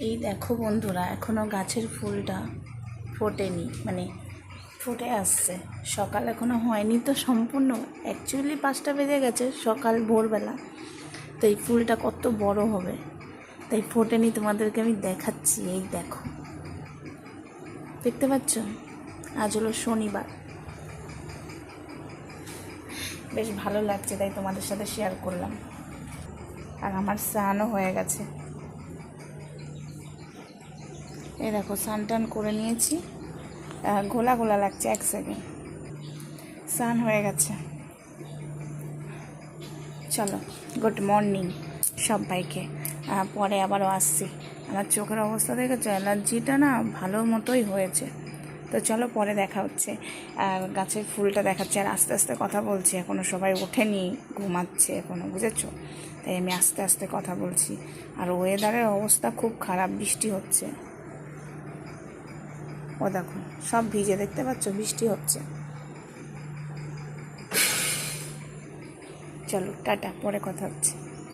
এই দেখো বন্ধুরা, এখনও গাছের ফুলটা ফোটেনি, মানে ফুটে আসছে। সকাল এখনও হয়নি তো সম্পূর্ণ, অ্যাকচুয়ালি 5টা বেজে গেছে, সকাল ভোরবেলা। তো এই ফুলটা কত বড় হবে, তাই ফোটেনি। তোমাদেরকে আমি দেখাচ্ছি, এই দেখো, দেখতে পাচ্ছ? আজ হলো শনিবার, বেশ ভালো লাগছে, তাই তোমাদের সাথে শেয়ার করলাম। আর আমার স্নানও হয়ে গেছে, এই দেখো স্নান টান করে নিয়েছি। গোলা গোলা লাগছে, 1 সেকেন্ড। স্নান হয়ে গেছে। চলো, গুড মর্নিং সবাইকে। পরে আবারও আসছি। আমার চোখের অবস্থা দেখেছো, অ্যালার্জিটা না ভালো মতোই হয়েছে। তো চলো পরে দেখা হচ্ছে। আর গাছের ফুলটা দেখাচ্ছে, আর আস্তে আস্তে কথা বলছি, এখনও সবাই ওঠেনি, ঘুমাচ্ছে এখনও, বুঝেছো? তাই আমি আস্তে আস্তে কথা বলছি। আর ওয়েদারের অবস্থা খুব খারাপ, বৃষ্টি হচ্ছে। ও দেখো সব ভিজে, দেখতে পাচ্ছ? বৃষ্টি হচ্ছে। চলো টাটা, পরে কথা হচ্ছে।